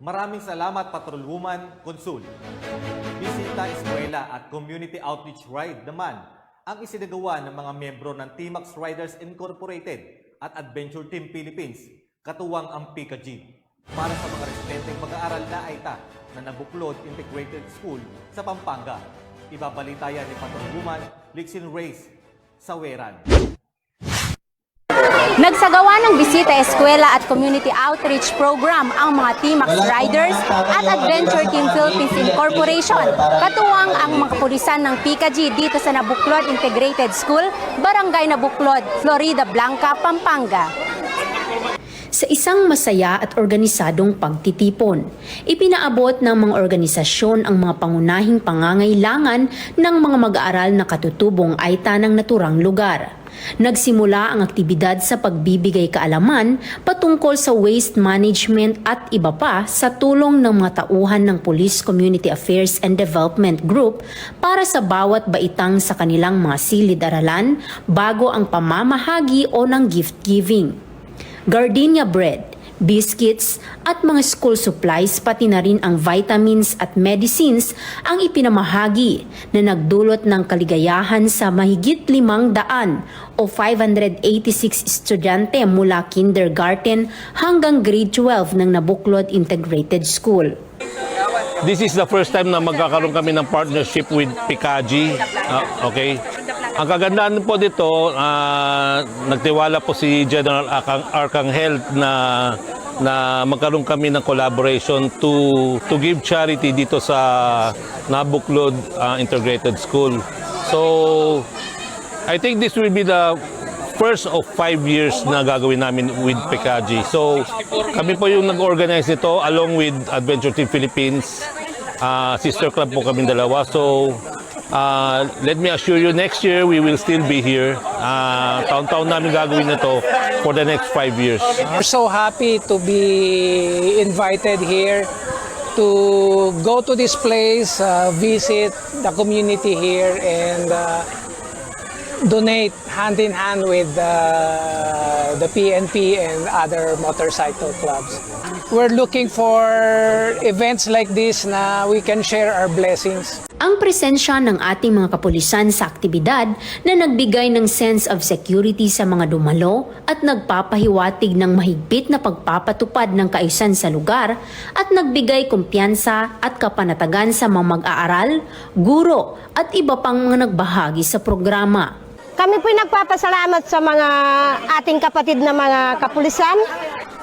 Maraming salamat, Patrolwoman Consul. Bisita Eskwela at Community Outreach Ride naman ang isinagawa ng mga miyembro ng T-Max Riders Incorporated at Adventure Team Philippines, katuwang ang PICA-G, para sa mga residenteng mag-aaral na AITA na Nabuklod Integrated School sa Pampanga. Ibabalita yan ni Patrolwoman Lixin Reyes sa Weran. Nagsagawa ng bisita eskwela at community outreach program ang mga T-Max Riders at Adventure Team Philippines Incorporation, katuwang ang mga kapulisan ng PICA-G dito sa Nabuklod Integrated School, Barangay Nabuklod, Florida Blanca, Pampanga. Sa isang masaya at organisadong pagtitipon, ipinaabot ng mga organisasyon ang mga pangunahing pangangailangan ng mga mag-aaral na katutubong AITA ng naturang lugar. Nagsimula ang aktibidad sa pagbibigay kaalaman patungkol sa waste management at iba pa sa tulong ng mga tauhan ng Police Community Affairs and Development Group para sa bawat baitang sa kanilang mga silid-aralan bago ang pamamahagi o ng gift giving. Gardenia bread, biscuits at mga school supplies pati na rin ang vitamins at medicines ang ipinamahagi na nagdulot ng kaligayahan sa mahigit 500 o 586 estudyante mula kindergarten hanggang grade 12 ng Nabuklod Integrated School. This is the first time na magkakaroon kami ng partnership with PICA-G. Okay. Ang kagandahan po dito, nagtiwala po si General Arcangel na magkaroon kami ng collaboration to give charity dito sa Nabuklod Integrated School. So, I think this will be the first of 5 years na gagawin namin with PICA-G. So, kami po yung nag-organize nito along with Adventure Team Philippines. Sister club po kami dalawa. So, let me assure you, next year we will still be here. Taon-taon namin gagawin ito for the next 5 years. We're so happy to be invited here to go to this place, visit the community here, and donate hand in hand with the PNP and other motorcycle clubs. We're looking for events like this na we can share our blessings. Ang presensya ng ating mga kapulisan sa aktibidad na nagbigay ng sense of security sa mga dumalo at nagpapahiwatig ng mahigpit na pagpapatupad ng kaayusan sa lugar at nagbigay kumpiyansa at kapanatagan sa mga mag-aaral, guro at iba pang mga nagbahagi sa programa. Kami po'y nagpapasalamat sa mga ating kapatid na mga kapulisan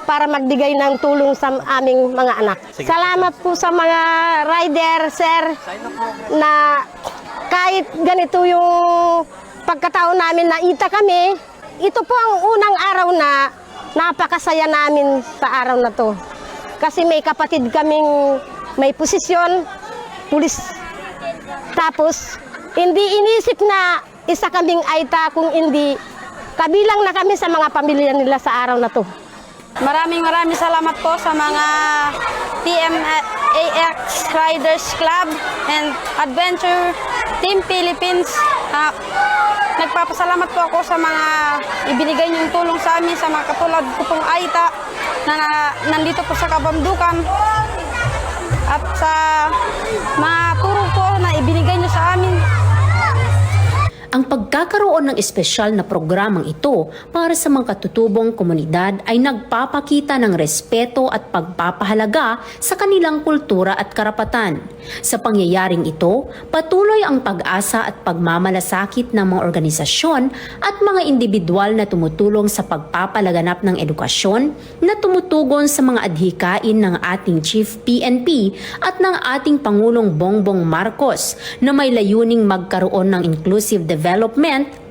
para magbigay ng tulong sa aming mga anak. Salamat po sa mga rider, sir, na kahit ganito yung pagkataon namin na ita kami, ito po ang unang araw na napakasaya namin sa araw na to. Kasi may kapatid kaming may posisyon, pulis. Tapos, hindi inisip na isa kaming AITA kung hindi kabilang na kami sa mga pamilya nila sa araw na to. Maraming salamat po sa mga TMAX Riders Club and Adventure Team Philippines. Nagpapasalamat po ako sa mga ibinigay niyong tulong sa amin, sa mga katulad ko pong AITA na nandito po sa Kabamdukan, at sa mga turo po na ibinigay niyo sa amin. Ang pagkakaroon ng espesyal na programang ito para sa mga katutubong komunidad ay nagpapakita ng respeto at pagpapahalaga sa kanilang kultura at karapatan. Sa pangyayaring ito, patuloy ang pag-asa at pagmamalasakit ng mga organisasyon at mga individual na tumutulong sa pagpapalaganap ng edukasyon na tumutugon sa mga adhikain ng ating Chief PNP at ng ating Pangulong Bongbong Marcos na may layuning magkaroon ng inclusive development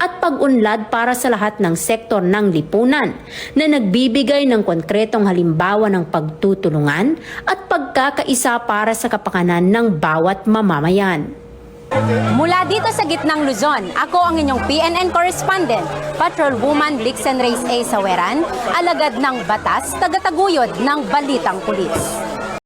at pag-unlad para sa lahat ng sektor ng lipunan na nagbibigay ng konkretong halimbawa ng pagtutulungan at pagkakaisa para sa kapakanan ng bawat mamamayan. Mula dito sa gitnang Luzon, ako ang inyong PNN correspondent, Patrolwoman Lixin Reyes A. Saweran, alagad ng batas, tagataguyod ng Balitang Pulis.